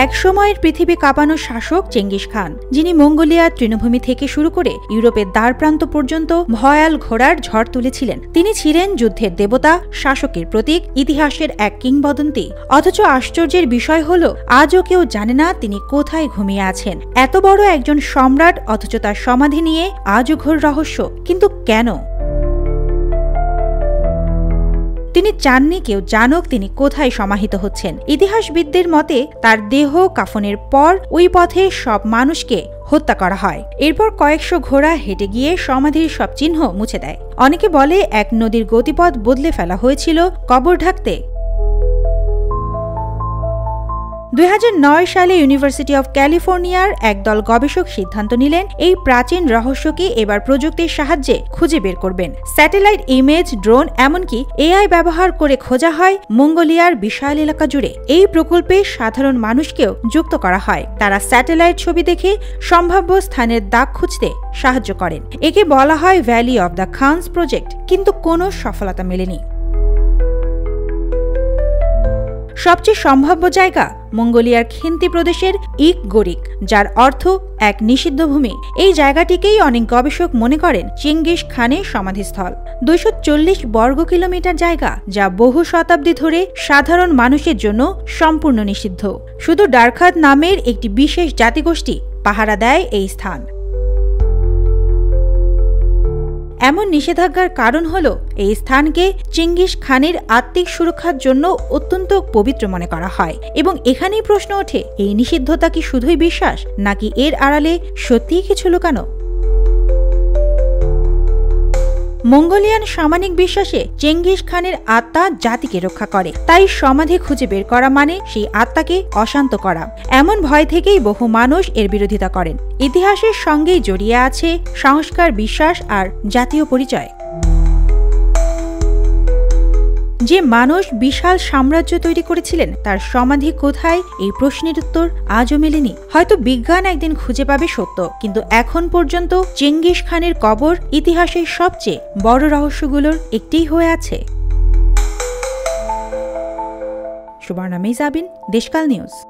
এক সময়ের পৃথিবী কাঁপানো শাসক চেঙ্গিস খান, যিনি মঙ্গোলিয়ার তৃণভূমি থেকে শুরু করে ইউরোপের দ্বারপ্রান্ত পর্যন্ত ভয়াল ঘোড়ার ঝড় তুলেছিলেন। তিনি ছিলেন যুদ্ধের দেবতা, শাসকের প্রতীক, ইতিহাসের এক কিংবদন্তি। অথচ আশ্চর্যের বিষয় হল, আজও কেউ জানে না তিনি কোথায় ঘুমিয়ে আছেন। এত বড় একজন সম্রাট, অথচ তার সমাধি নিয়ে আজও ঘোর রহস্য। কিন্তু কেন? তিনি চাননি কেউ জানুক তিনি কোথায় সমাহিত হচ্ছেন। ইতিহাসবিদদের মতে তার দেহ কাফনের পর ওই পথে সব মানুষকে হত্যা করা হয়। এরপর কয়েকশো ঘোড়া হেঁটে গিয়ে সমাধির সব চিহ্ন মুছে দেয়। অনেকে বলে এক নদীর গতিপথ বদলে ফেলা হয়েছিল কবর ঢাকতে। 2009 সালে ইউনিভার্সিটি অব ক্যালিফোর্নিয়ার একদল গবেষক সিদ্ধান্ত নিলেন এই প্রাচীন রহস্যকে এবার প্রযুক্তির সাহায্যে খুঁজে বের করবেন। স্যাটেলাইট ইমেজ, ড্রোন, এমনকি এআই ব্যবহার করে খোঁজা হয় মঙ্গোলিয়ার বিশাল এলাকা জুড়ে। এই প্রকল্পে সাধারণ মানুষকেও যুক্ত করা হয়। তারা স্যাটেলাইট ছবি দেখে সম্ভাব্য স্থানের দাগ খুঁজতে সাহায্য করেন। একে বলা হয় valley of the Khan's project. কিন্তু কোনো সফলতা মেলেনি। সবচেয়ে সম্ভাব্য জায়গা মঙ্গোলিয়ার খিন্তি প্রদেশের ইকগোরিক, যার অর্থ এক নিষিদ্ধ ভূমি। এই জায়গাটিকেই অনেক গবেষক মনে করেন চেঙ্গিস খানের সমাধিস্থল। 240 বর্গ কিলোমিটার জায়গা, যা বহু শতাব্দী ধরে সাধারণ মানুষের জন্য সম্পূর্ণ নিষিদ্ধ। শুধু ডারখাত নামের একটি বিশেষ জাতিগোষ্ঠী পাহারা দেয় এই স্থান। এমন নিষেধাজ্ঞার কারণ হল এই স্থানকে চেঙ্গিস খানের আত্মিক সুরক্ষার জন্য অত্যন্ত পবিত্র মনে করা হয়। এবং এখানেই প্রশ্ন ওঠে, এই নিষিদ্ধতা কি শুধুই বিশ্বাস, নাকি এর আড়ালে সত্যিই কিছু লুকানো? মঙ্গোলিয়ান সামরিক বিশ্বাসে চেঙ্গিস খানের আত্মা জাতিকে রক্ষা করে। তাই সমাধি খুঁজে বের করা মানে সেই আত্মাকে অশান্ত করা। এমন ভয় থেকেই বহু মানুষ এর বিরোধিতা করেন। ইতিহাসের সঙ্গেই জড়িয়ে আছে সংস্কার, বিশ্বাস আর জাতীয় পরিচয়। যে মানুষ বিশাল সাম্রাজ্য তৈরি করেছিলেন, তার সমাধি কোথায়, এই প্রশ্নের উত্তর আজও মেলেনি। হয়তো বিজ্ঞান একদিন খুঁজে পাবে সত্য, কিন্তু এখন পর্যন্ত চেঙ্গিস খানের কবর ইতিহাসের সবচেয়ে বড় রহস্যগুলোর একটিই হয়ে আছে। সুবর্ণা মেজাবিন, দেশকাল নিউজ।